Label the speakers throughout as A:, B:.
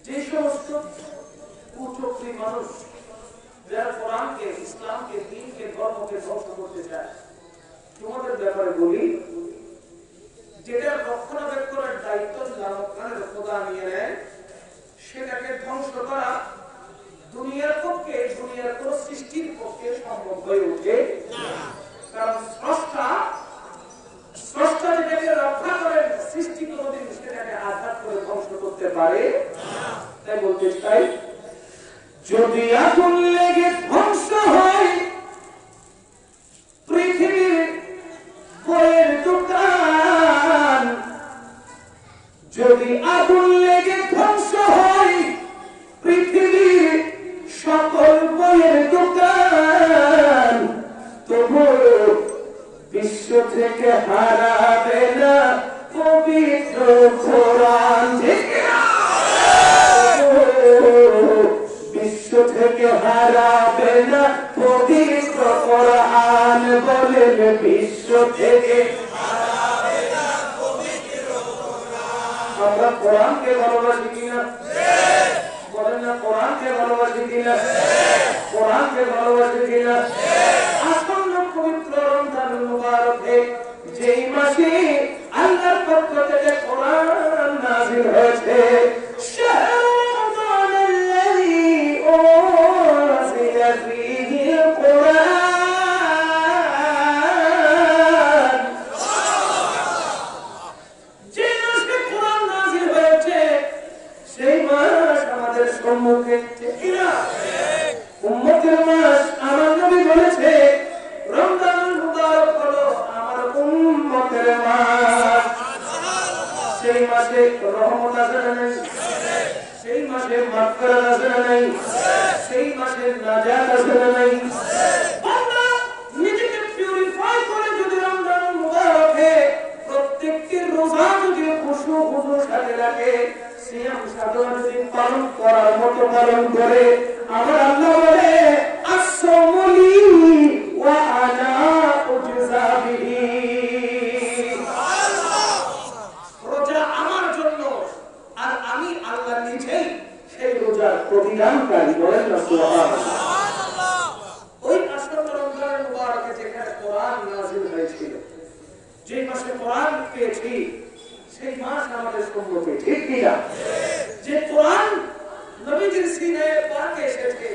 A: যে সমস্ত কুচক্রী মানুষ যারা কোরআনকে, ইসলামকে, দ্বীনকে, ধর্মকে ধ্বংস করতে চায়, তোমাদের ব্যাপারে বলি, যেটা রক্ষণাবেক্ষণের দায়িত্ব লালকানের খোদা নিয়ে নেয়, সেটাকে ধ্বংস করা দুনিয়ার পক্ষে, দুনিয়ার কোন সৃষ্টির পক্ষে সম্ভব হয়ে ওঠে। কারণ স্রষ্টা যেটাকে রক্ষা করেন, সৃষ্টি কোনদিন সেটাকে আঘাত করে ধ্বংস করতে পারে। তাই বলতে চাই, যদি আগুন লেগে ধ্বংস হয় পৃথিবীর বইয়ের দোকান, যদি আগুন লেগে ধ্বংস হয় পৃথিবীর সকল বইয়ের দোকান, তবু বিশ্ব থেকে হারাবে না পবিত্র কোরআন। বিশ্ব থেকে হারাবে না পবিত্র কোরআন। বলেন বিশ্ব থেকে হারাবে না পবিত্র কোরআন। আমরা কোরআনকে ভালোবাসি কিনা? বলেন না, কোরআনকে ভালোবাসি কিনা? কোরআনকে ভালোবাসি কিনা? আসন্ন পবিত্র রমজান মুবারকে, যেই মাসে আল্লাহর পক্ষ থেকে কোরআন নাযিল হয়েছে, উম্মতের মাস। আমার নবী বলেছে, রমজানুল মুবারক হলো আমার উম্মতের মাস। সেই মাসে রহমত আছে না নাই? সেই মাসে মাগফিরাত আছে না নাই? সেই মাসে নাজাত আছে না নাই? বান্দা নিজেকে পিউরিফাই করে যদি রমজানুল মুবারকে প্রত্যেকটি রোজা যদি খুশু সাথে রাখে, সিয়াম সাধনা যদি পালন করার মতো পালন করে, আমার আল্লাহ বলে আসসামুলি ওয়া আনা উজযা বিহি। রোজা আমার জন্য, আর আমি আল্লাহ নিজেই সেই রোজার প্রতিদানকারী। বলেন না সুবহানাল্লাহ। ওই আসন্ন রমজানুল মুবারকে যেখানে কোরআন নাযিল হয়েছিল, যে মাসে কোরআন পেয়েছি, সেই মাস আমাদের সম্মুখে, ঠিক কিনা? যে কোরআন নবীজির সিনায়ে পাকে এসেছে,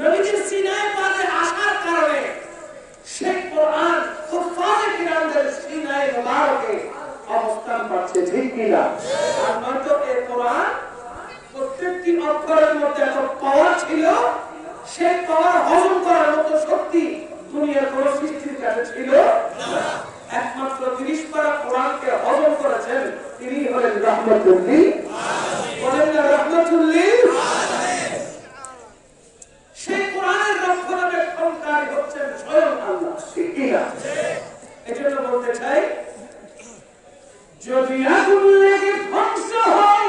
A: নবীজির সিনায়ে পাকে আসার কারণে সেই কোরআন কুফারে কিরামদের সিনায়ে মুবারকে অবস্থান পাচ্ছে, ঠিক কিনা? আর নয়তো এই কোরআন প্রত্যেকটি অক্ষরের মধ্যে এত পাওয়ার ছিল, সেই পাওয়ার হজম করার মতো শক্তি দুনিয়ার কোন সৃষ্টির কাছে ছিল না। একমাত্র 30 পারা কোরআনকে হজম করেছেন, তিনি হলেন রাহমাতুল লিল আলামিন। বলেন না রাহমাতুল লিল আলামিন। সেই কোরআনের রক্ষণাবেক্ষণকারী হচ্ছেন স্বয়ং আল্লাহ, ঠিক কিনা? এজন্য বলতে চাই, যদি আগুন লেগে ধ্বংস হয়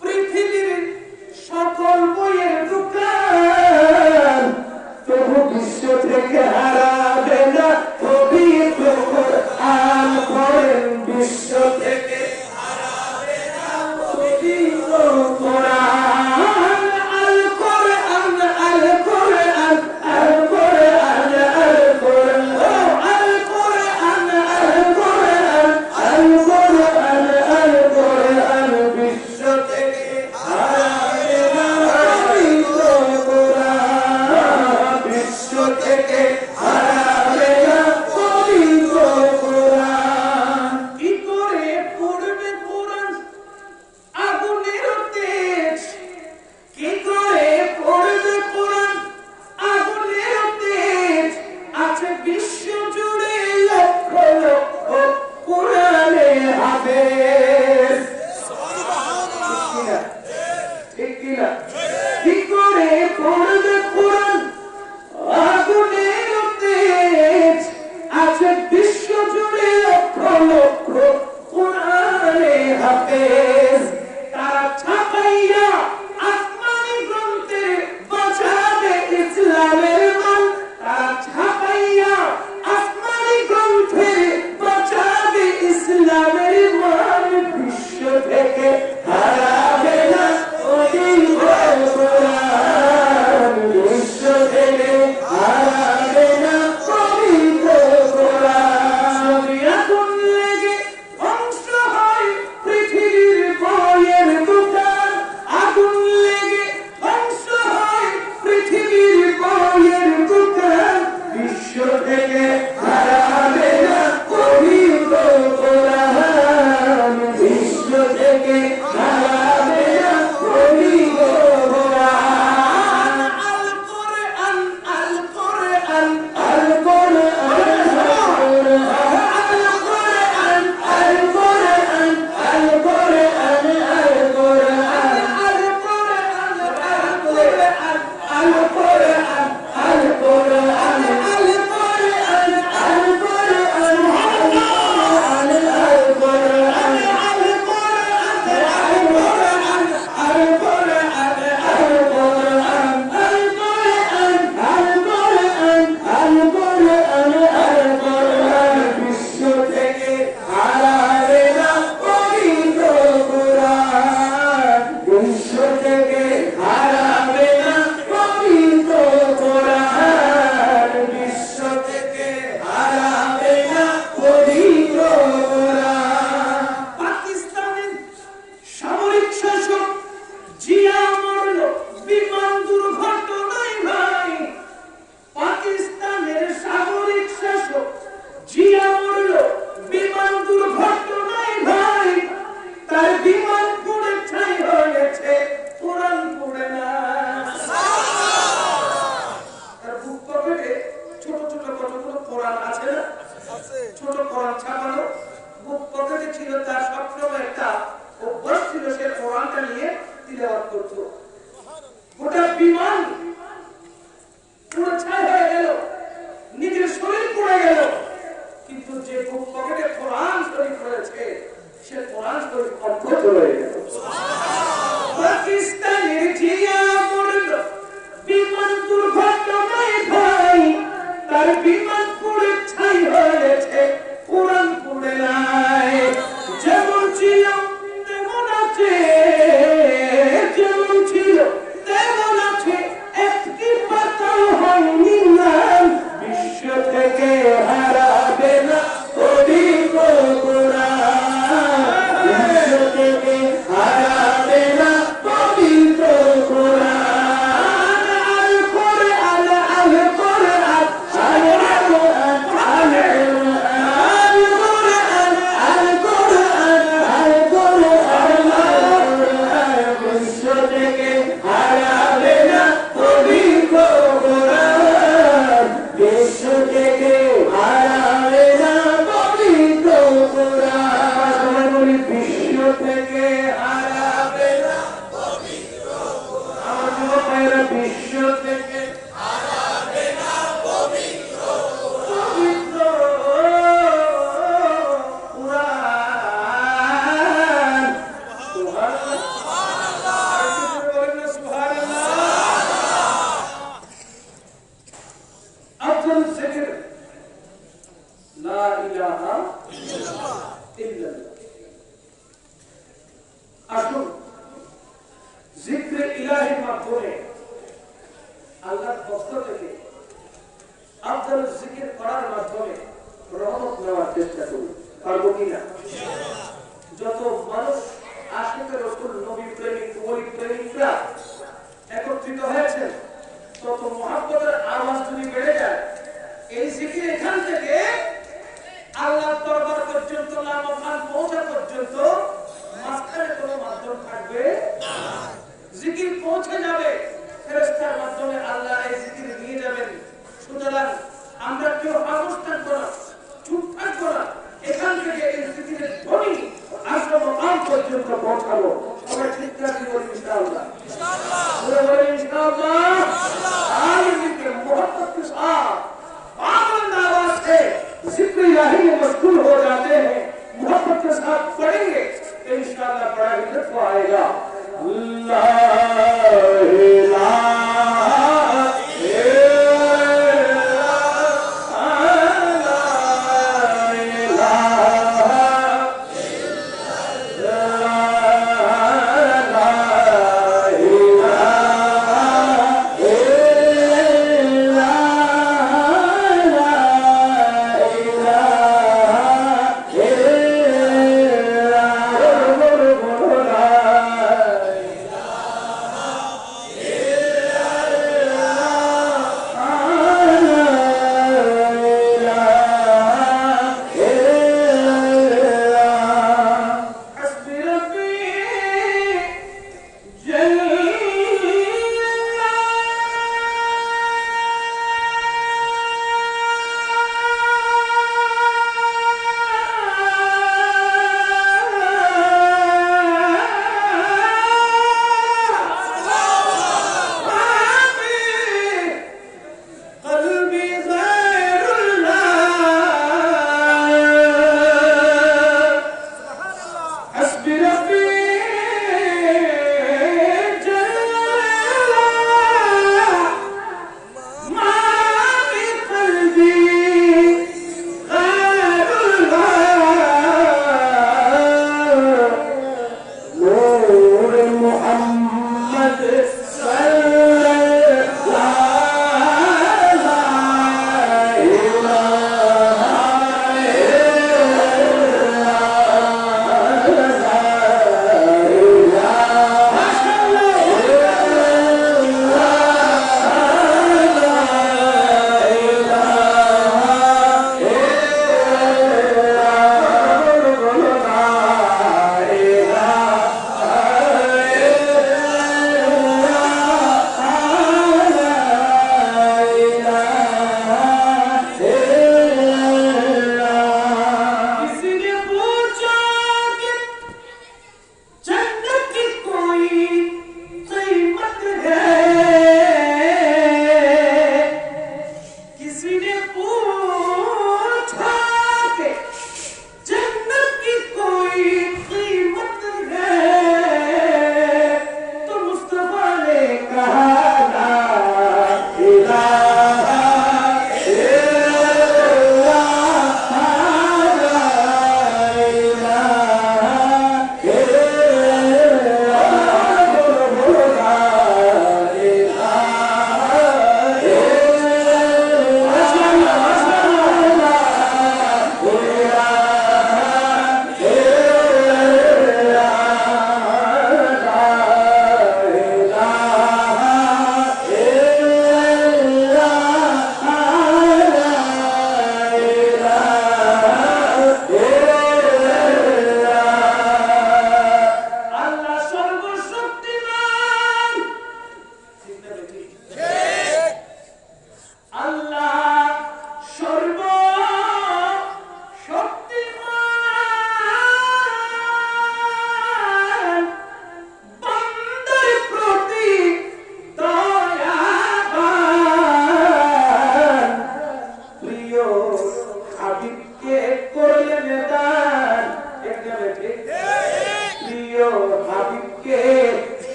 A: পৃথিবীর সকল বইয়ের দোকান, তবু বিশ্ব থেকে হারাবে না পবিত্র কোরআন। করেন বিশ্ব থেকে হারাবে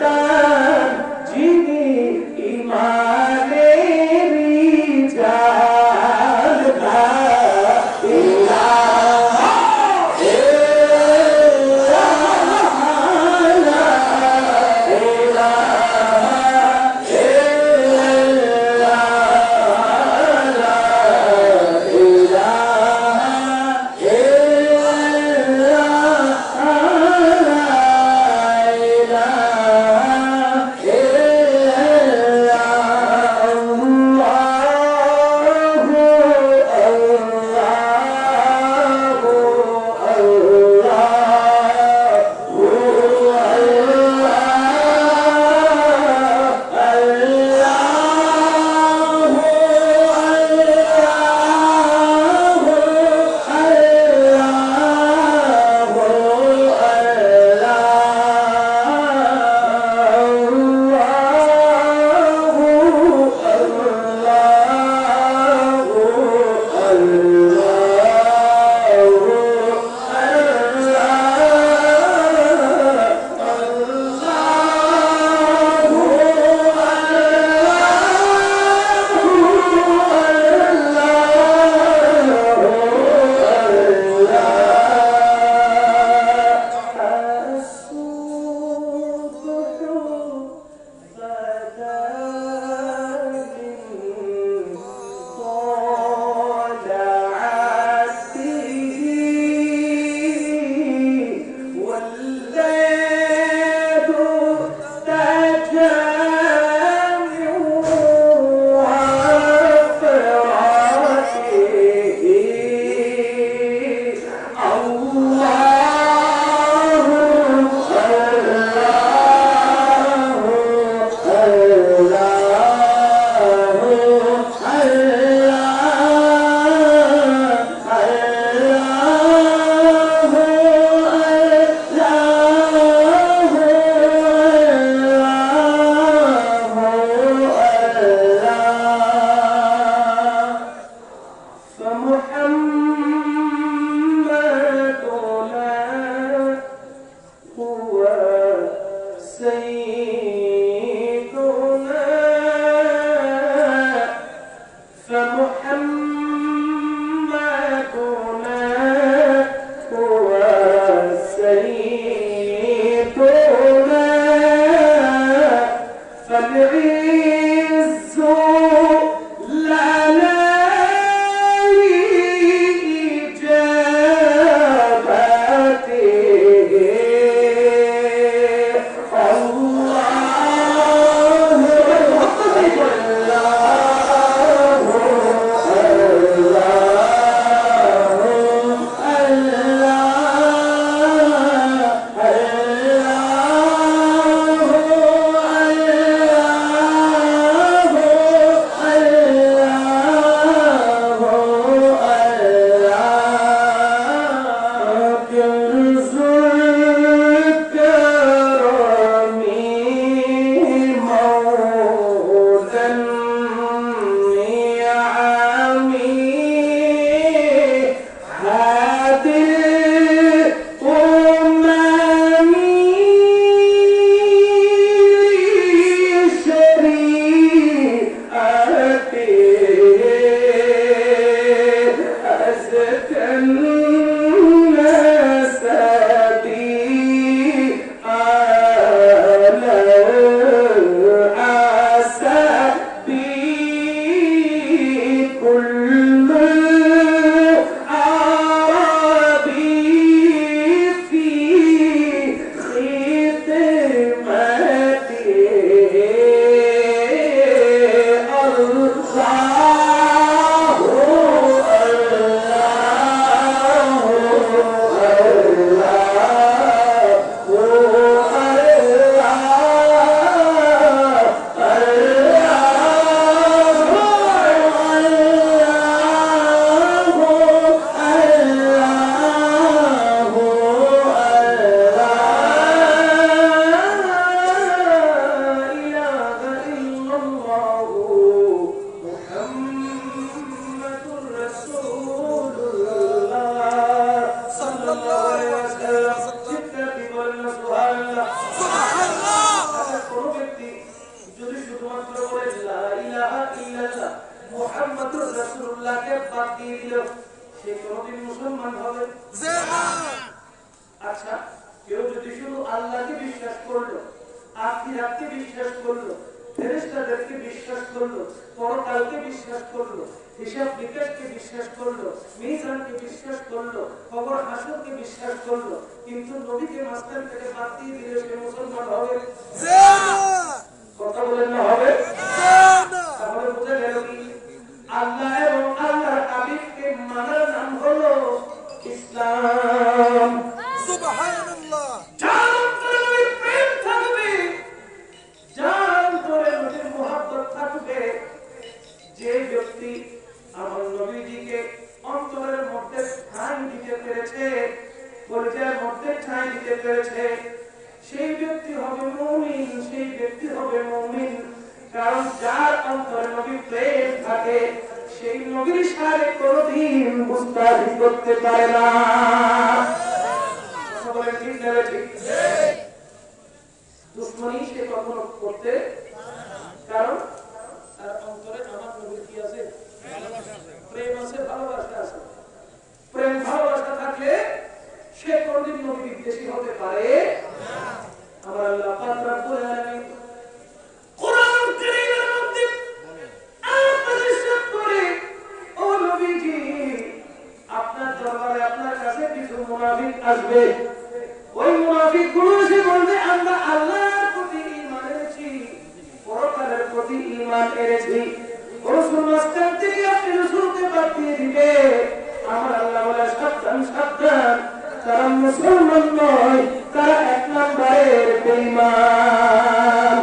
A: দান যিনি ইমানেরই জান লা ইলাহা শুধুমাত্র বলে লা ইলাহা ইল্লাল্লাহ মুহাম্মাদুর রাসূলুল্লাহকে বাদ দিয়ে দিল, সে কোনদিন মুসলমান হবে না। আচ্ছা, কেউ যদি শুধু আল্লাহকে বিশ্বাস করলো, আখিরাতকে বিশ্বাস করলো, ফেরেশতাদেরকে বিশ্বাস করলো, পরকালকে বিশ্বাস করলো, হিসাব নিকাশকে বিশ্বাস করলো, মিজানকে বিশ্বাস করলো, কবর হাসরকে বিশ্বাস করলো, কিন্তু নবীকে মাঝখান থেকে বাদ দিয়ে দিলে সে মুসলমান হবে না। কথা বলেন না হবে না। তাহলে বুঝে গেল কি আল্লাহ এবং আল্লাহর হাবিবকে মানার নাম হলো ইসলাম। সুবহানাল্লাহ। যার অন্তরে নবীর প্রেম থাকবে, যার অন্তরে নবীর মুহাব্বত থাকবে, যে ব্যক্তি আমার নবীজিকে অন্তরের মধ্যে ঠাঁই দিতে পেরেছে, পরিচয়ের মধ্যে ঠাঁই দিতে পেরেছে, সেই ব্যক্তি হবে মুমিন, সেই ব্যক্তি হবে মুমিন। কারণ যার অন্তরে নবীর প্রেম থাকে, সেই নবীর সাথে কোনদিন মুস্তাহি করতে পারে না। বলেন ঠিক না ঠিক? দুশ্মনী সে কখনো করতে, কারণ তার অন্তরে আমার নবীর কি আছে? প্রেম আছে, ভালোবাসা আছে। প্রেম ভালোবাসা থাকলে সে কোনদিন নবী বিদ্বেষী হতে পারে না। আমার আল্লাহ পাক রব্বুল আলামিন কোরআন কারীমের মধ্যে আয়াত ইরশাদ করে, ও নবীজি, আপনার দরবারে আপনার কাছে কিছু মুনাফিক আসবে। ওই মুনাফিকগুলো এসে বলবে, আমরা আল্লাহর প্রতি ঈমান এনেছি, পরকালের প্রতি ঈমান এনেছি। রাসূল মাঝখান থেকে আপনি রাসূলকে বাদ দিয়ে দিবে। আমার আল্লাহ বলে, সাবধান সাবধান, তারা মুসলমান নয়, তারা এক নম্বরের বেঈমান।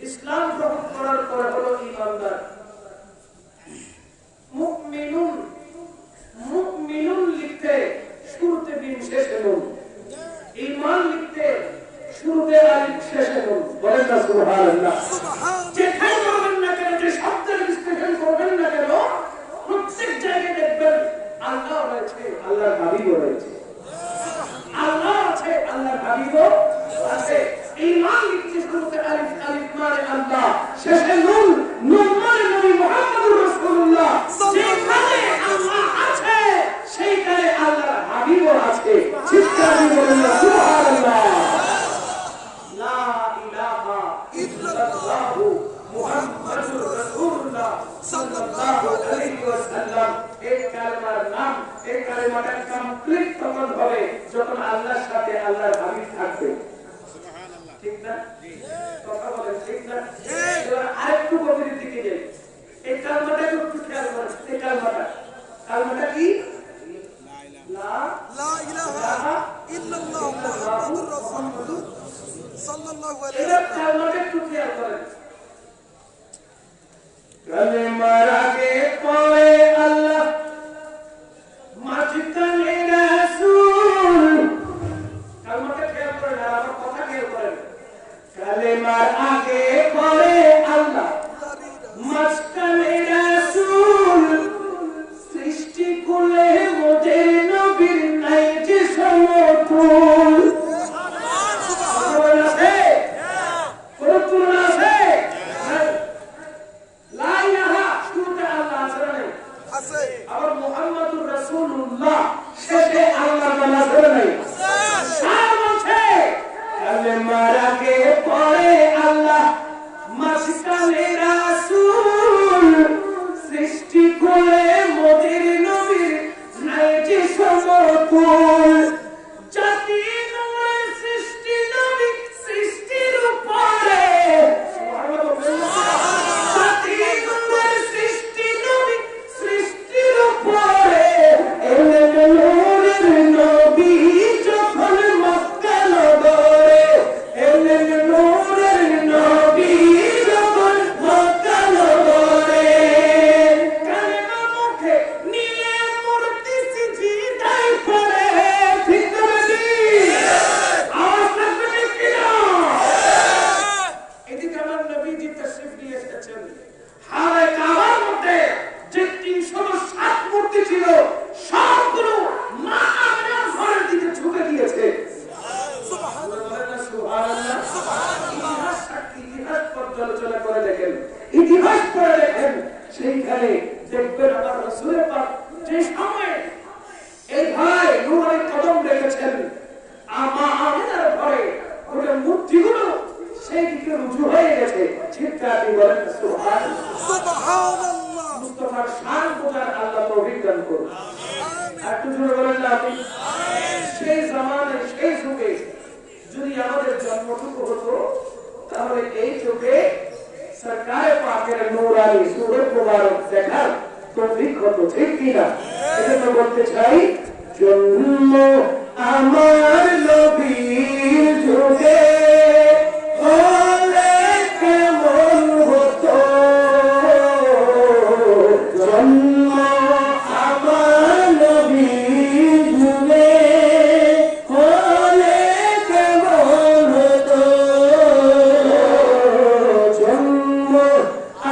A: ইসলাম গ্রহণ করার পরে হলো ঈমানদার। মুমিনুন, মুমিনুন লিখতে শুরুতে বিন শেষে নুন, ঈমান লিখতে শুরুতে আলিফ শেষে নুন। বলেন না সুবহানাল্লাহ। যেখানে করবেন না কেন, যে শব্দের বিশ্লেষণ করবেন না কেন, প্রত্যেক জায়গায় দেখবেন আল্লাহ রয়েছে, আল্লাহর হাবিবও রয়েছে। আল্লাহ আছে, আল্লাহর হাবিবও আছে। ঈমান লিখতে শুরুতে আলিফ, আলিফ মানে আল্লাহ, শেষে নুন, নুন মানে নবী মুহাম্মদুর রাসূলুল্লাহ। যেখানে আল্লাহ আছে সেইখানে আল্লাহর হাবিবও আছে। চিৎকার দিয়ে বলেন না সুবহানাল্লাহ। লা ইলাহা ইল্লাল্লাহ মুহাম্মাদুর রাসূলুল্লাহ সাল্লাল্লাহু আলাইহি ওয়াসাল্লাম। এই কালেমার নাম, এই কালেমাটা কমপ্লিট তখন হবে যখন আল্লাহর সাথে আল্লাহর হাবিব থাকবে। ঠিক না? কথা বলেন ঠিক না? এবার আরেকটু গভীরের দিকে যাই। এই কালমাটা একটু খেয়াল করেন। এই কালমাটা কি? লা ইলাহা ইল্লাল্লাহ মুহাম্মাদুর রাসূলুল্লাহ সাল্লাল্লাহু আলাইহি ওয়াসাল্লাম। এই কালমাটা একটু খেয়াল করেন। কালেমার আগে পড়ে আল্লাহ, মাঝখানে রাসূল। কালমাটা খেয়াল করেন আর আমার কথা খেয়াল করেন। কালেমার আগে পড়ে আল্লাহ, মাঝখানে রাসূল। সৃষ্টি কুলে মোদের নবীর নাই যে সমতুল। সুবহানাল্লাহ। সেই জামানায় সেই যুগে যদি আমাদের জন্মটুকু হতো তাহলে এই যুগে সরকারে পাকের নূরানি সূরত মুবারক দেখার তৌফিক হতো, ঠিক কিনা? এজন্য বলতে চাই, জন্ম আমার নবীর যুগে হলে কেমন হতো, জন্ম আমার নবীর যুগে হলে কেমন হতো, জন্ম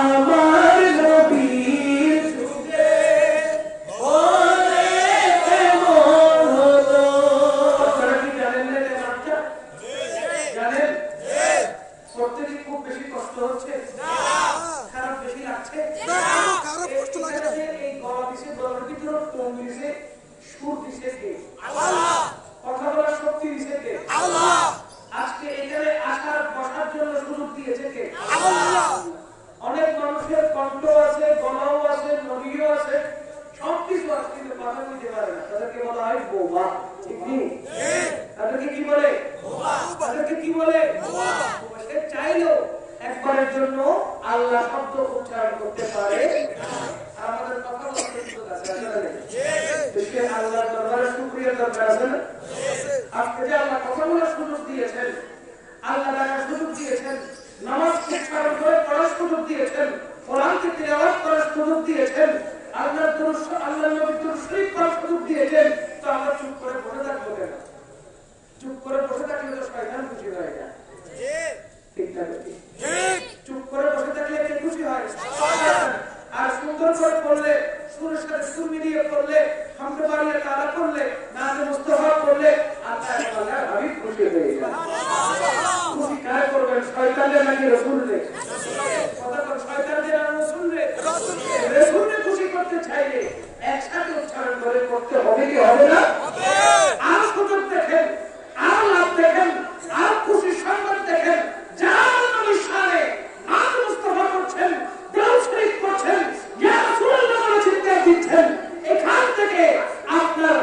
A: আমার নবীর যুগে হলে কেমন হতো। আপনারা কি জানেন না যে বাচ্চা জানেন প্রত্যেকই খুব বেশি কষ্ট হচ্ছে, খারাপ বেশি লাগছে, এই গলা দিছে, গলার ভিতরে টোন দিছে, সুর দিছে কে? কথা বলার শক্তি দিছে কে? আজকে এখানে আসার বসার জন্য সুযোগ দিয়েছে কে? অনেক মানুষের কণ্ঠ আছে, গলাও আছে, নদীও আছে, সবকিছু আছে, কিন্তু কথা বলতে পারে না। তাদেরকে বলা হয় বোবা, ঠিক নেই? তাদেরকে কি বলে? তাদেরকে কি বলে? সে চাইলেও একবারের জন্য আল্লাহ শব্দ উচ্চারণ করতে পারে। আমাদের কথা বলতে সুযোগ আছে, সে আল্লাহর দরবারে শুকরিয়া দরকার আছে না? আজকে যে আল্লাহ কথা বলার সুযোগ দিয়েছেন, আল্লাহ ডাকার সুযোগ দিয়েছেন, নামাজ উচ্চারণ করে পড়ার সুযোগ দিয়েছেন, কোরআনকে তিলাওয়াত করার সুযোগ দিয়েছেন, আল্লাহর দরুদ আল্লাহর নবীর দরুদ শরীফ পড়ার সুযোগ দিয়েছেন, তো আমরা চুপ করে বসে থাকবো কেন? চুপ করে বসে থাকলে তো শয়তান খুশি হয়ে যায়, ঠিক না? চুপ করে বসে থাকলে কে খুশি হয়? শয়তান। আর সুন্দর করে পড়লে, সুরের সাথে সুর মিলিয়ে পড়লে, হামদে বাড়িয়ে তারা পড়লে, নাজে মুস্তাফা পড়লে, আল্লাহর হাবিব খুশি হয়ে যায়। খুশি কার করবেন? শয়তানের নাকি রাসূলের? কথা বল, শয়তানের না রাসূলের? রাসূলের খুশি করতে চাইলে একসাথে উচ্চারণ করে করতে হবে কি হবে না? আর সুযোগ দেখেন, আর লাভ দেখেন, আর খুশির সংবাদ দেখেন, যারা নবীর শানে নাজ মুস্তাফা করছেন, দরুদ শরীফ করছেন, ইয়া রাসূলুল্লাহ বলে চিৎকার দিচ্ছেন, এখান থেকে আপনার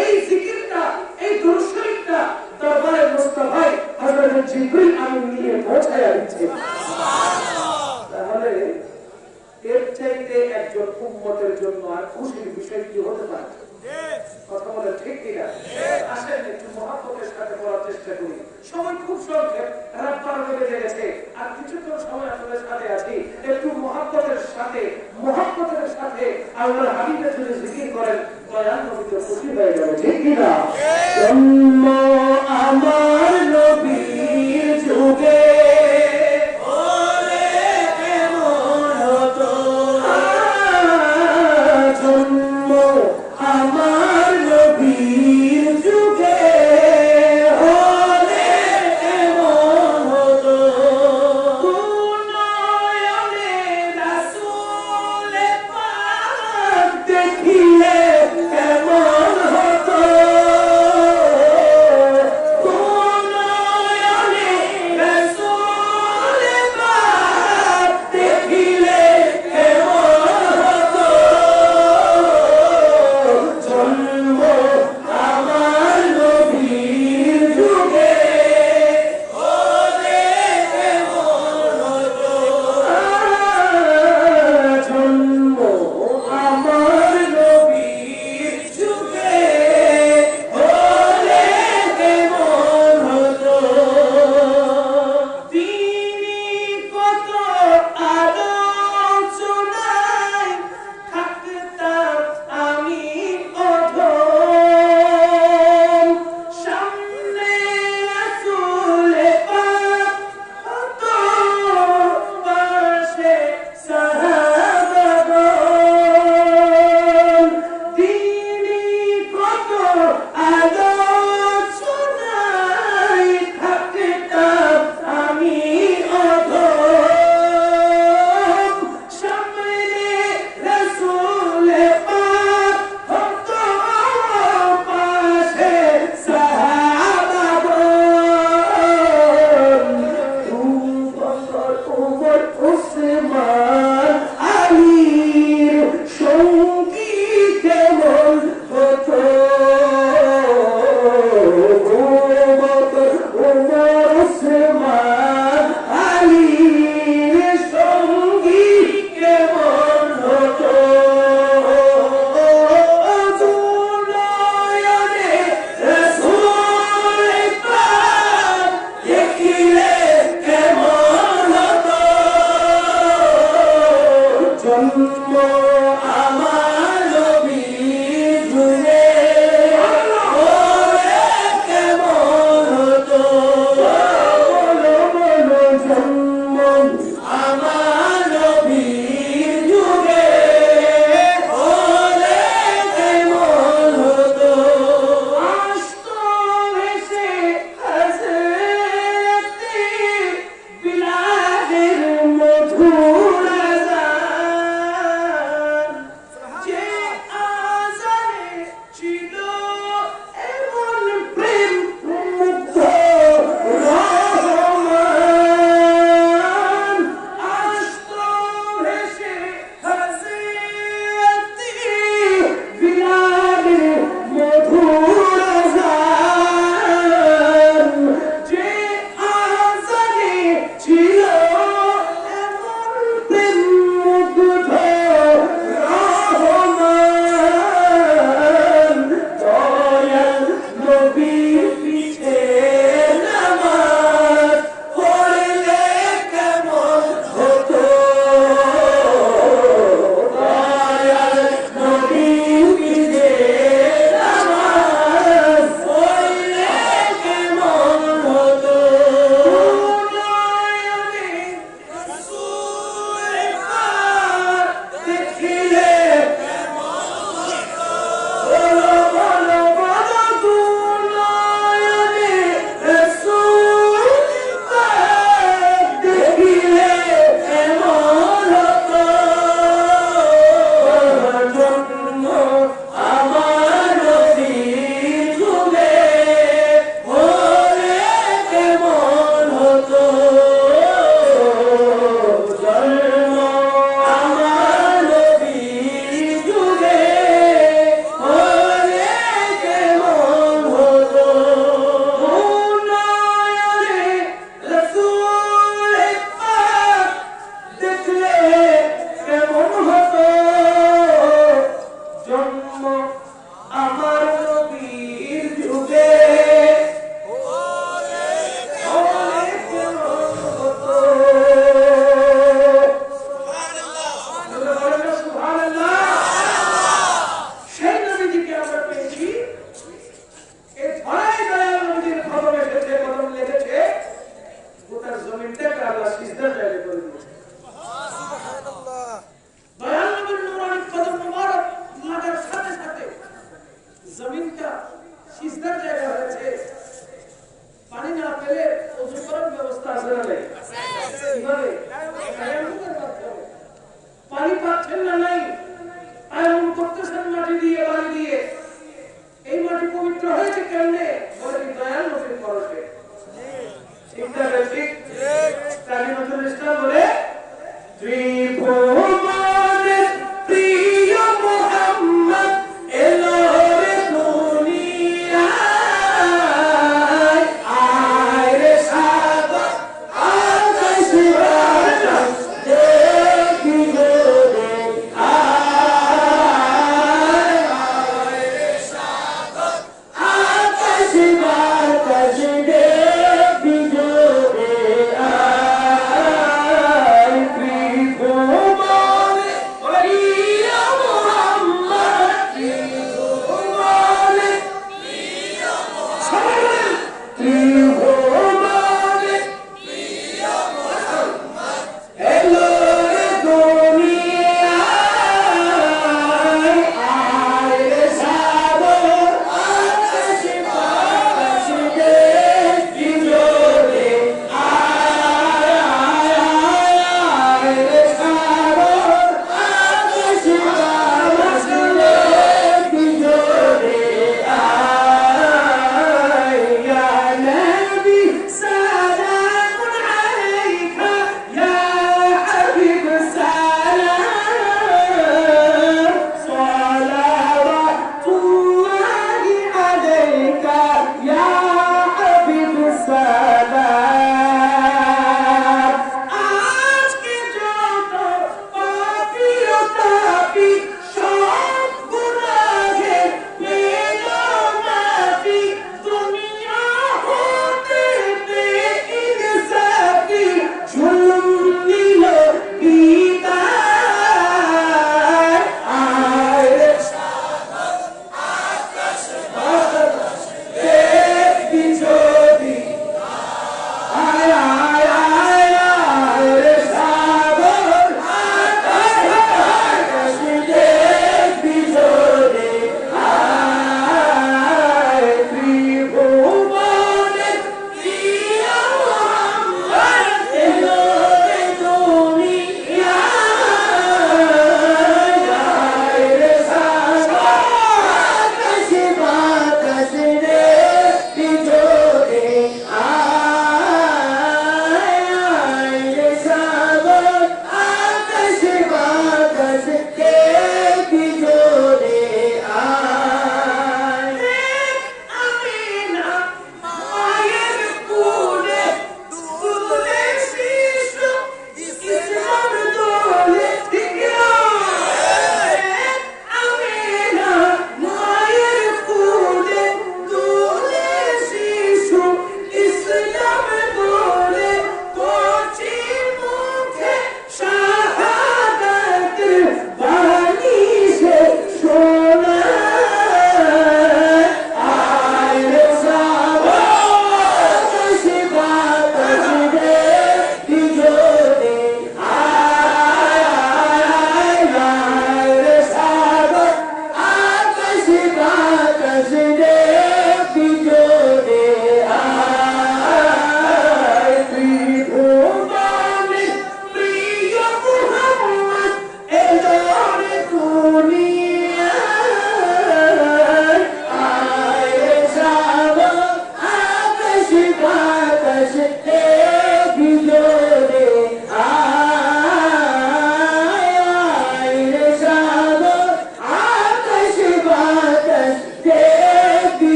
A: এই জিকিরটা, এই দরুদ শরীফটা দরবারে মুস্তাফায় হযরত জিবরিল আমিন নিয়ে পৌঁছায়া দিচ্ছে। তাহলে এর চাইতে একজন উম্মতের জন্য আর খুশির বিষয় কি হতে পারে? কথা বলে ঠিক কিনা? আসেন একটু মহব্বতের সাথে বলার চেষ্টা করি। সময় খুব সংক্ষেপ, রাত 12 বেজে গেছে, আর কিছুক্ষণ সময় আপনাদের সাথে আছি। একটু মহব্বতের সাথে আল্লাহর হাবিবের যদি জিকির করেন, দয়াল নবী তো খুশি হয়ে যাবে, ঠিক কিনা? জন্ম আমার নবীর যুগে হলে কেমন হতো, জন্ম আমার নবীর যুগে হলে কেমন হতো, নয়নে রাসূল পাক দেখিলে কেমন হতো,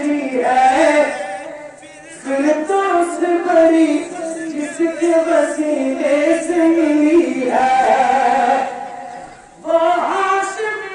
A: जी है फिर तो उससे बड़ी जिसके वसीले से मिली है वो हाशमी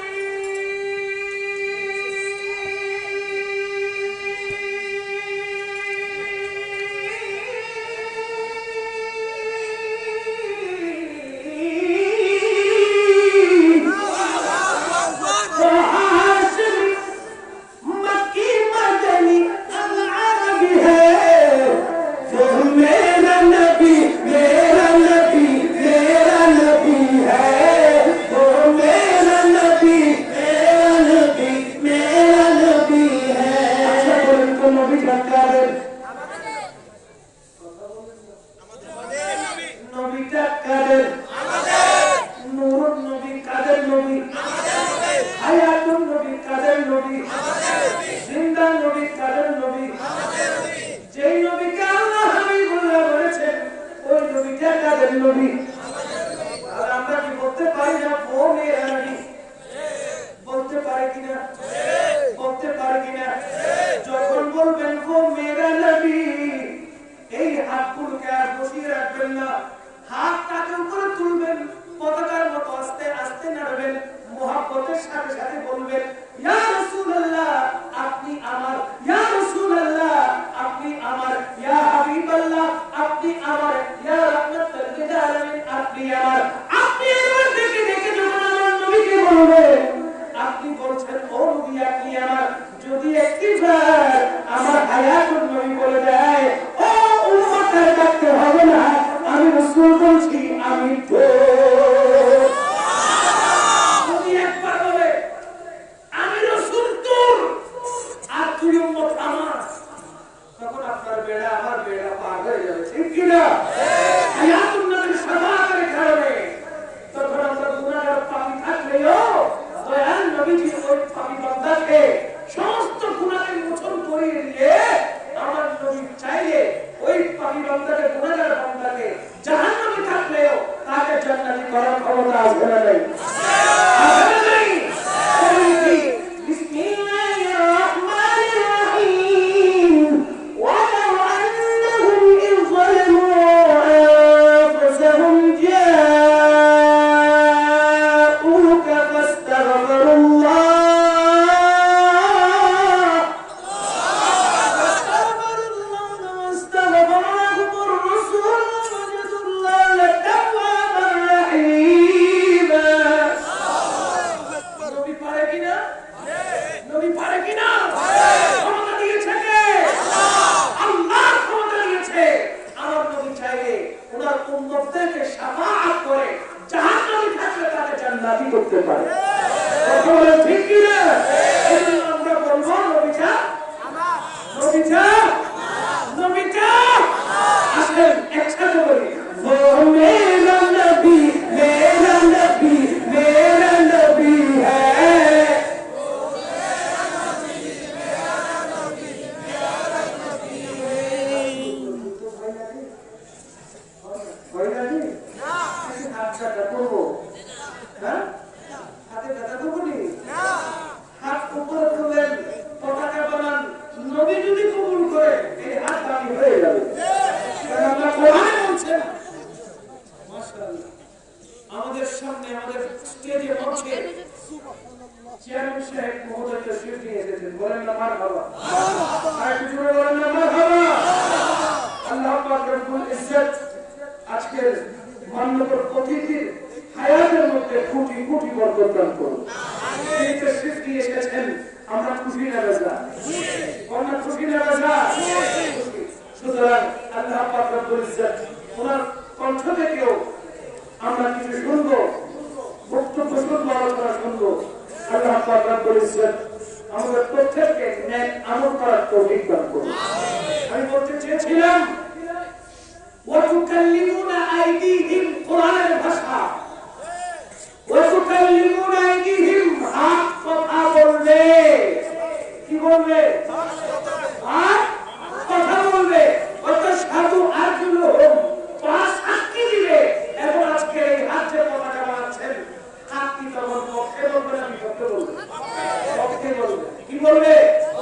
A: কি বলবে?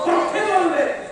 A: পক্ষে বলবে।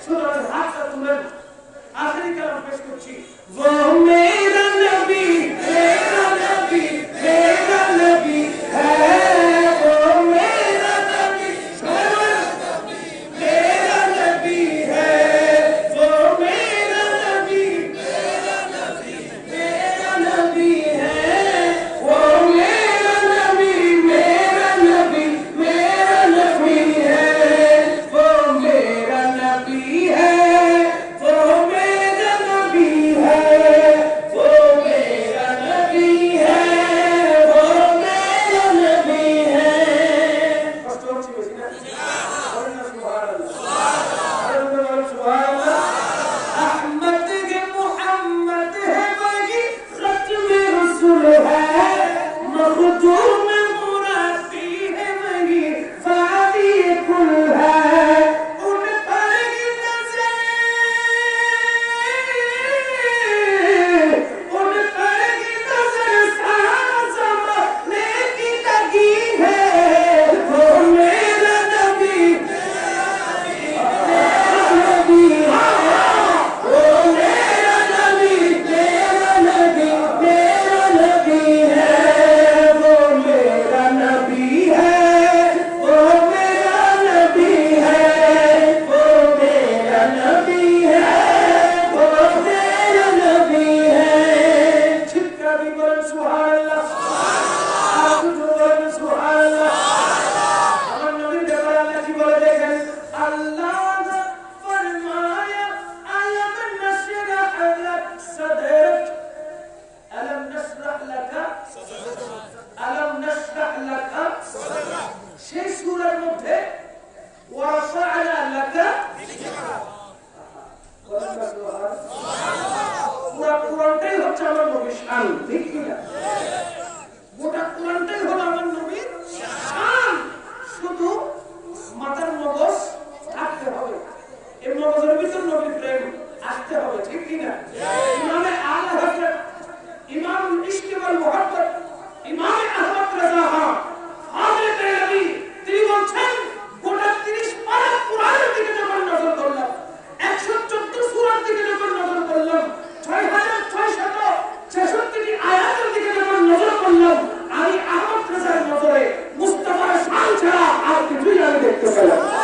A: মগজের ভিতর নবীর প্রেম আসতে হবে, ঠিক কিনা? ইমামে আলা হযরত ইমামুল ইশক ওয়াল মুহাব্বত ইমামে আহমদ রাজা খান হযরত নবী তিনি বলছেন গোটা 30 পারা কুরআনের দিকে যখন নজর করলাম, 114 সূরার দিকে যখন নজর করলাম, 6666টি আয়াতের দিকে যখন নজর করলাম, আমি আহমদ রাজার নজরে মুস্তাফার শান ছাড়া আর কিছুই আমি দেখতে পেলাম না।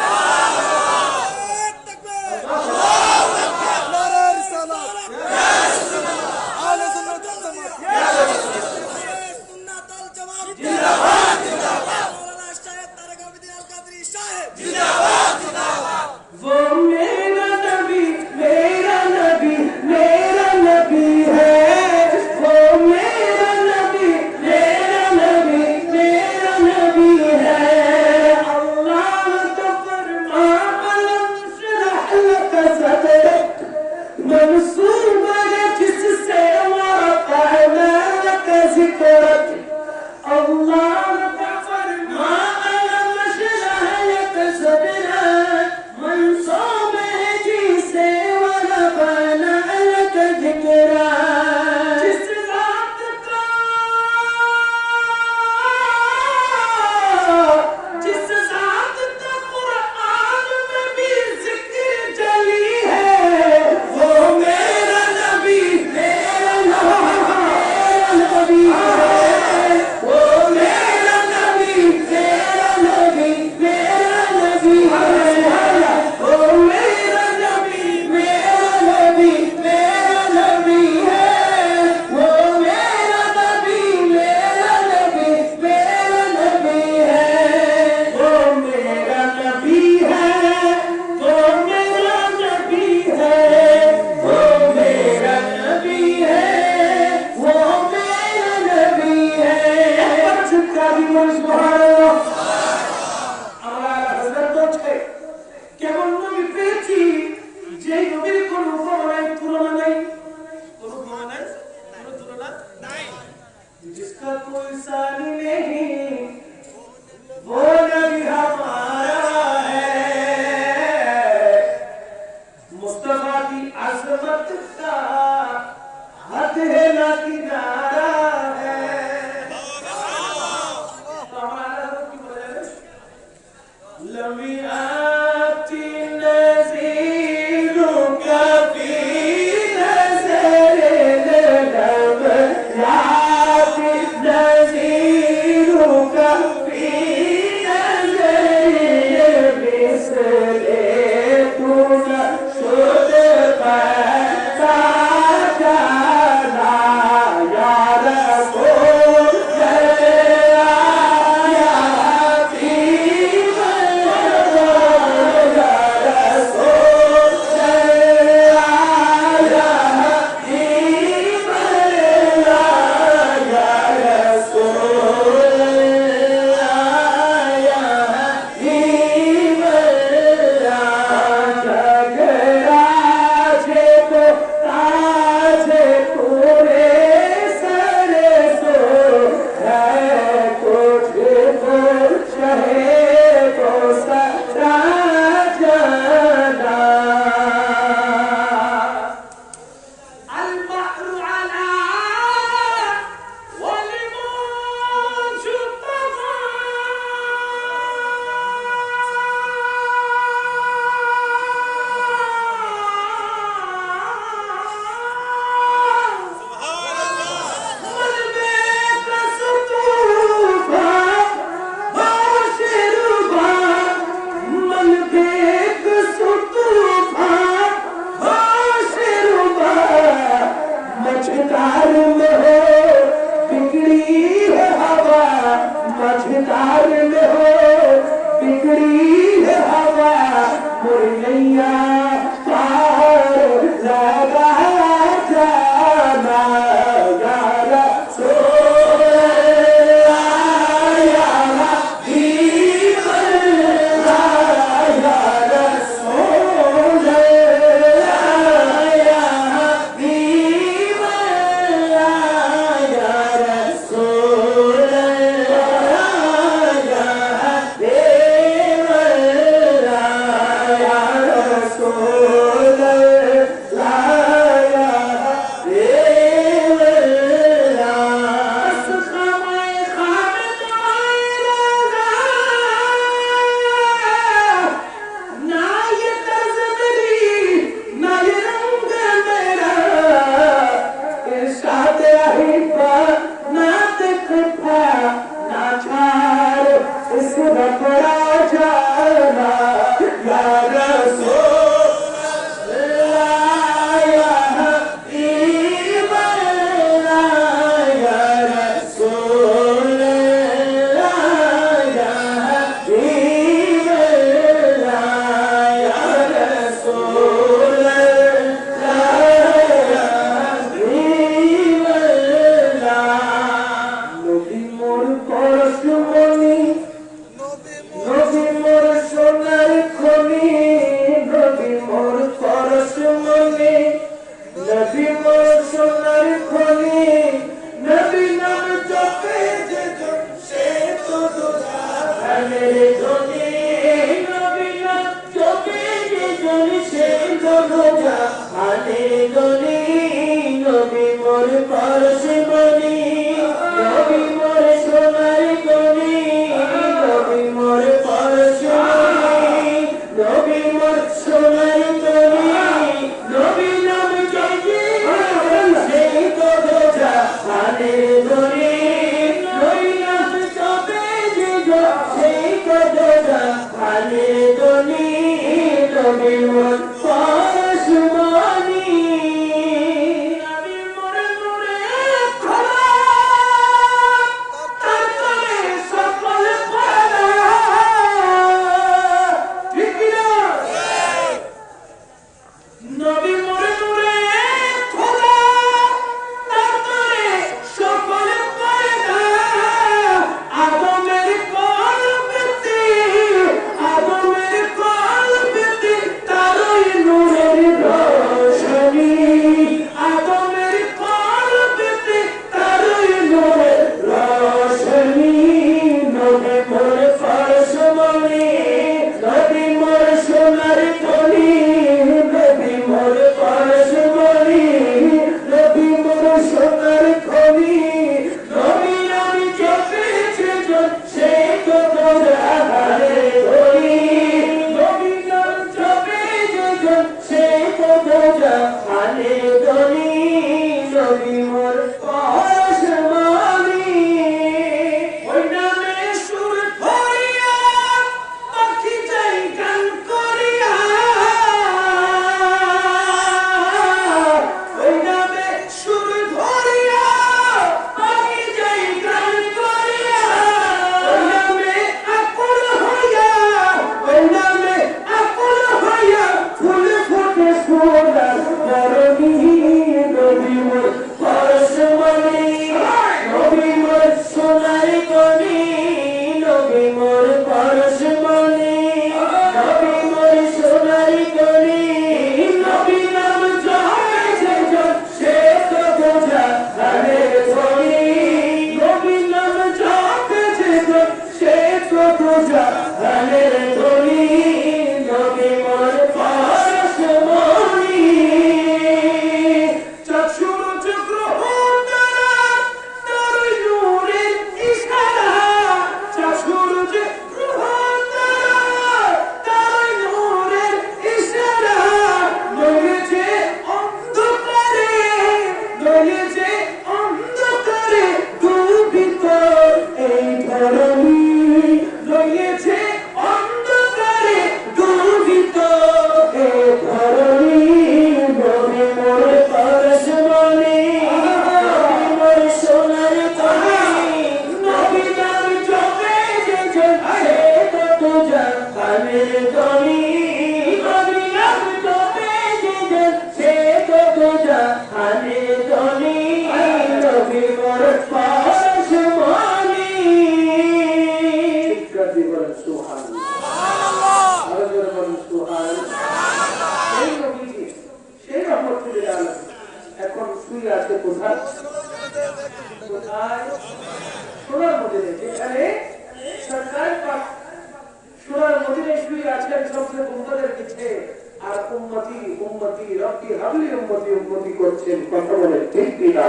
A: আর উম্মতি উম্মতি রব্বি হাবলি উম্মতি উম্মতি করছেন, কথা বলেন ঠিক কিনা?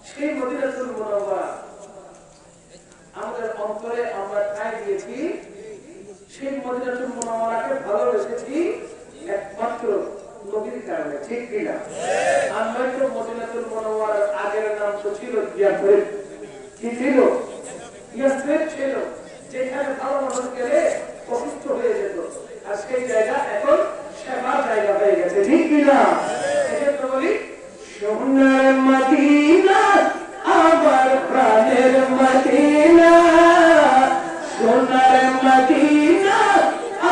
A: সেই মদিনাতুল মুনাওয়ারা আমাদের অন্তরে আমরা ঠাঁই দিয়েছি, সেই মদিনাতুল মুনাওয়ারাকে ভালোবেসেছি একমাত্র নবীর কারণে, ঠিক কিনা? আর নয়তো মদিনাতুল মুনাওয়ারার আগের নাম তো ছিল ইয়াসরিব। কি ছিল? ইয়াসরিব ছিল, যেখানে ভালো মানুষ গেলে অসুস্থ হয়ে যেত, আর সেই জায়গা এখন সেবার জায়গা হয়ে গেছে, ঠিক কিনা? এজন্য বলি সোনার মদিনা আমার প্রাণের মদিনা, সোনার মদিনা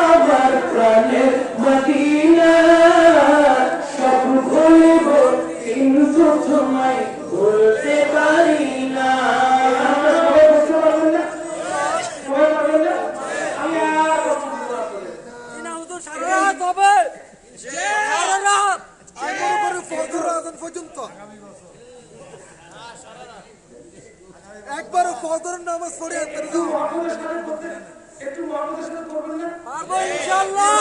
A: আমার প্রাণের মদিনা, সব ভুলব কিন্তু তোমায় ভুলতে পারি না। আমরা সবাই বুঝতে পারবেন না? সবাই পারবেন না? আমি আর
B: একবারও ফজরের নামাজ পড়ে
A: একটু মহব্বতের সাথে করবেন না?
B: পারবো ইনশাআল্লাহ।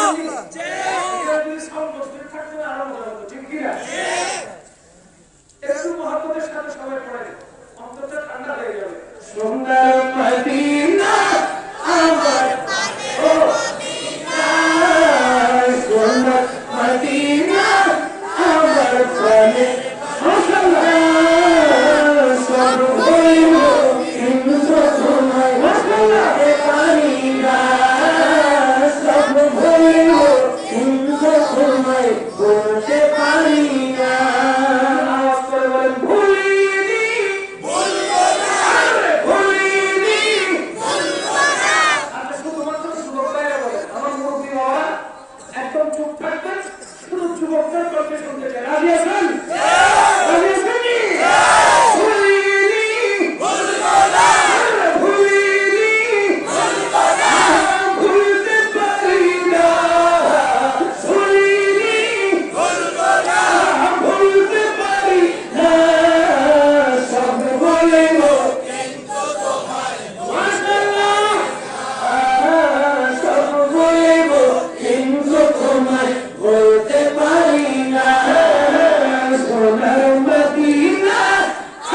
A: একটু মহব্বতের সাথে সবাই পড়েন, অন্তরটা ঠান্ডা হয়ে যাবে। সোনার মদিনা আমার সোনার মদিনা আমার প্রাণে, সব হইব কিন্তু তোমায় বলতে পারি না, সব হইব কিন্তু তোমায় বলতে পারি না। আওয়াজ করে বলেন ভুলিনি, ভুলবো না, ভুলিনি, ভুলবো না। আচ্ছা শুধুমাত্র যুবকরা বলেন, আমার মুরব্বী বাবা একদম চুপ থাকবেন, শুধু যুবকদের কথা শুনতে চাই। রাজি আছেন? রাজি আছেন? ভুলিনি, ভুলবো না, ভুলিনি, ভুলবো না, ভুলতে পারি না, ভুলিনি, ভুলবো না, ভুলতে পারি না, সব বলিব কিন্তু তোমায় মাশাআল্লাহ, সব বলিব কিন্তু তোমায় বলতে পারি না। সোনার মদিনা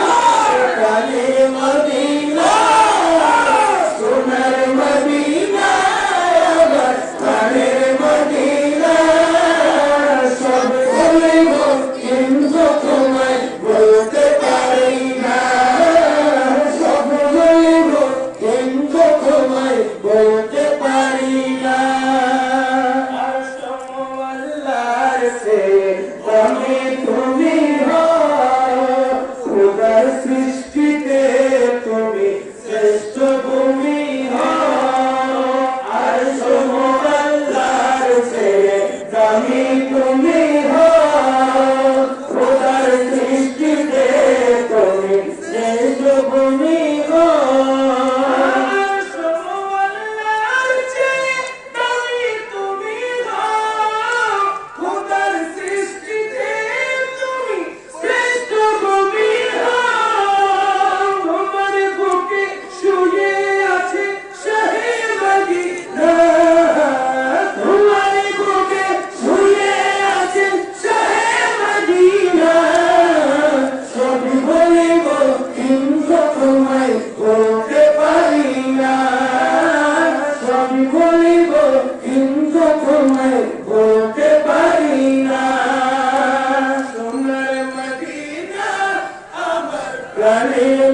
A: আমার প্রাণের মদিনা, সোনার মদিনা আমার প্রাণের মদিনা, সব বলিব কিন্তু তোমায় বলতে পারি না, সব বলিব কিন্তু তোমায় বলতে পারি না। আর আল্লাহর সে আমি তুমি খোদার সৃষ্টিতে তুমি শ্রেষ্ঠ ভূমি আর আল্লাহর সে আমি তুমি খোদার সৃষ্টিতে তুমি শ্রেষ্ঠ ভূমি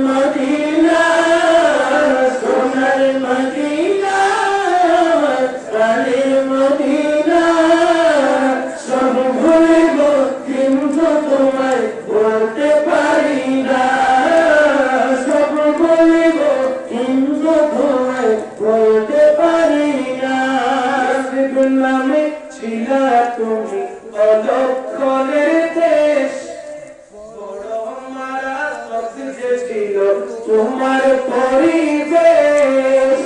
A: মদিনা, সোনার মদিনা, প্রাণের মদিনা, সব ভুলিব কিন্তু তোমায় বলতে পারি না, সব ভুলিব কিন্তু তোমায় বলতে পারি না। নামে ছিল তুমি অলক্ষণের দেশ, ছিল তোমার পরিবেশ,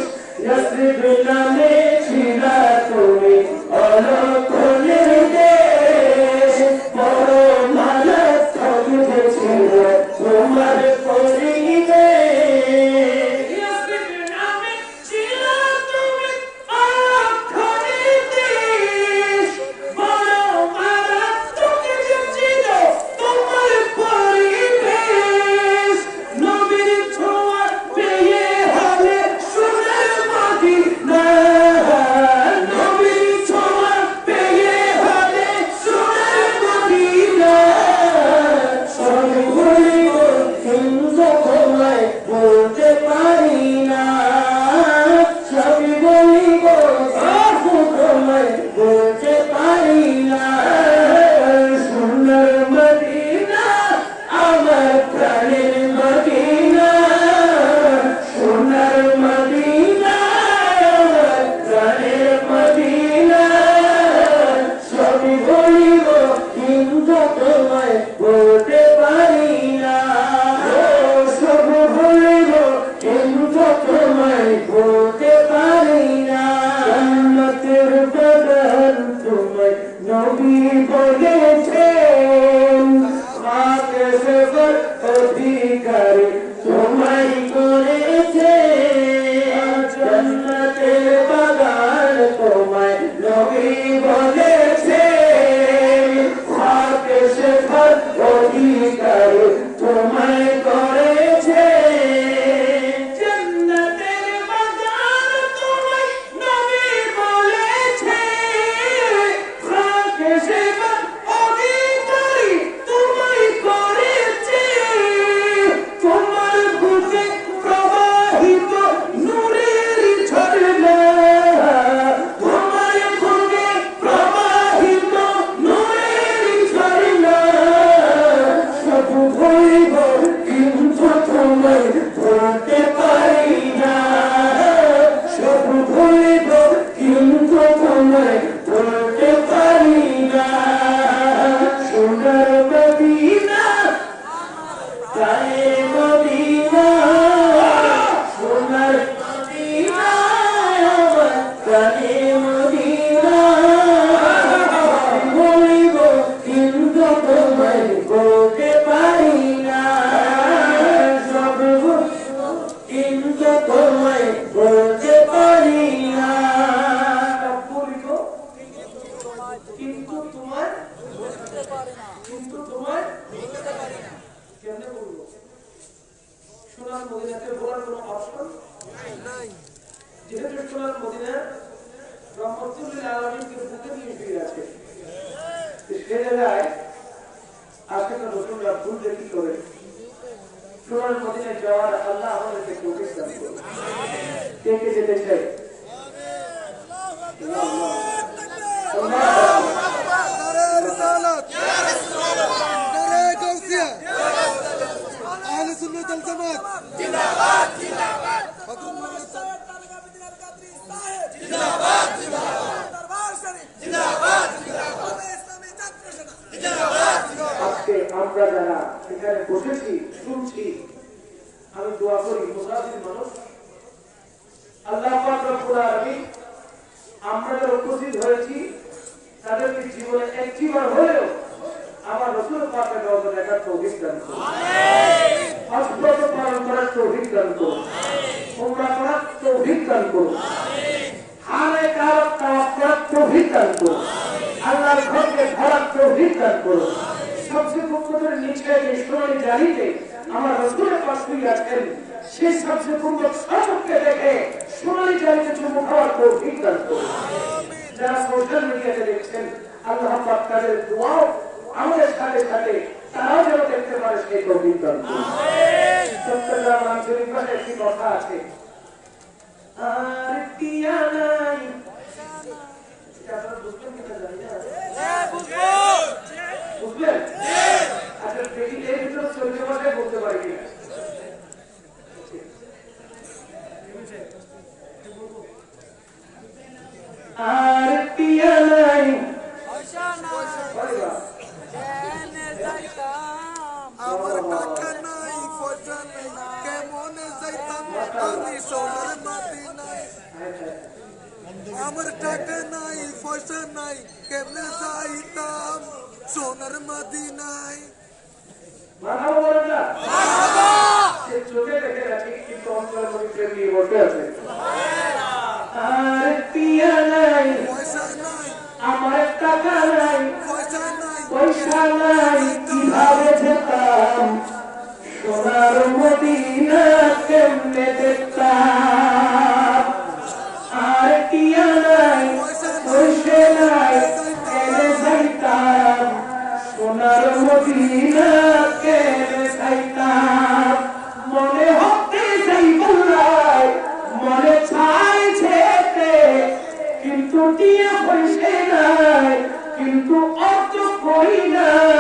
A: নামে ছিল তুমি অলক্ষণের দেশ, বড় মানব ছিল তোমার পরিবেশ, নামে ছিল তুমি অলক্ষণের দেশ, বলতে পারি না, সব ভুলব কিন্তু তোমায় বলতে পারি না। জান্নাতের বাগান তোমায় নবী বলেছেন, মাকে সেবার অধিকারী তোমায় করেছেন। জান্নাতের বাগান তোমায় নবী বলেছেন, মাকে সেবার অধিকারী তোমায় করেছেন। জান্নাতের বাগান তোমায় নবী বলেছেন, মাকে সেবার অধিকারী তোমায় করেছেন। তোমার বুকে প্রবাহিত নূরের ঝর্ণা, তোমার বুকে প্রবাহিত নূরের ঝর্ণা। সব ভুলব কিন্তু তোমায় ভুলতে পারি না, সব ভুলব কিন্তু তোমায় ভুলতে পারি না। সোনার মদিনা গায়ে মদিনা, সোনার মদিনা আমার গায়ে মদিনা। বলিব কিন্তু তোমায় বলতে পারি না, সব কিন্তু তোমায় বলতে পারি না। বলিব কিন্তু তোমায় কিন্তু তোমায় কেমনে বলবো? সোনার মদিনাতে বলার কোনো অপশন নাই, যেহেতু সোনার মদিনা রহমতুল আলামিনকে বুকে নিয়ে শুয়ে আছে। সে জায়গায় আজকে রসুলরা ভুলতে কি করে? সোনার মদিনায় যাওয়ার আল্লাহ আমাদেরকে তৌফিক দান করুন। কে কে যেতে চাই?
B: নারে রিসালাত, নারে গাউসিয়া, আহলে সুন্নাত ওয়াল জামাত জিন্দাবাদ, জিন্দাবাদ। জিন্দাবাদ, জিন্দাবাদ। দরবার শরীফ জিন্দাবাদ, জিন্দাবাদ। ইসলামী ছাত্র সেনা জিন্দাবাদ, জিন্দাবাদ।
A: আজকে আমরা যারা এখানে বসেছি শুনছি, আমি দোয়া করি মুসাফির মানুষ আল্লাহ পাক রব্বুল আলামিন আমরা যারা উপস্থিত হয়েছি তাদেরকে জীবনে একটিবার হলেও আমার রাসূল পাকের রওজা দেখার তৌফিক দান করুন। আমিন। হজ পালন করার তৌফিক দান করুন। আমিন। উমরা করার তৌফিক দান করুন। আমিন। হারে কাবার তাওয়াফ করার তৌফিক দান করুন। আমিন। আল্লাহর ঘরকে ঘোরার তৌফিক দান করুন। সবচেয়ে উন্নতের নিচে যে সোনালী জারিতে আমার রাসূল পাক শুয়ে আছেন, সেই সবচেয়ে উন্নত সড়ককে দেখে সোনালী জারিতে চুমু খাওয়ার তৌফিক দান করুন। যারা সোশ্যাল মিডিয়াতে দেখছেন, আল্লাহ পাক তাদের দোয়াও আমাদের সাথে সাথে তারাও যেন দেখতে পারে সেই তৌফিক দান করুন। চট্টগ্রাম আঞ্চলিক ভাষায় একটি কথা আছে, আর টিয়া নাই। আপনারা বুঝবেন কিনা জানি না, বুঝলেন? আচ্ছা দেখি এর ভিতরে চলতে ভাষায় বলতে পারি কিনা। আর টিয়া নাই,
B: আমার টাকা নাই, পয়সা নাই, কেমনে যাইতাম আমি সোনার মদিনায়। আমার টাকা নাই, পয়সা নাই, কেমনে যাইতাম সোনার মদিনায়।
A: মারহাবা বলেন না? সে চোখে দেখে রাখি কিন্তু অন্তরের মধ্যে প্রেম নিয়ে বসে আছে। আর টিয়া নাই,
B: পয়সা নাই,
A: আমার টাকা নাই,
B: পয়সা নাই,
A: পয়সা নাই, কিভাবে যেতাম সোনার মদিনা কেমনে দেখতাম। আর টিয়া নাই, পয়সা নাই, কেমনে যাইতাম সোনার মদিনা কেমনে যাইতাম। মনে হতে যাই বললাই, মনে চাই যেতে, কিন্তু টিয়া পয়সা নাই, কিন্তু অর্থ করি নাই।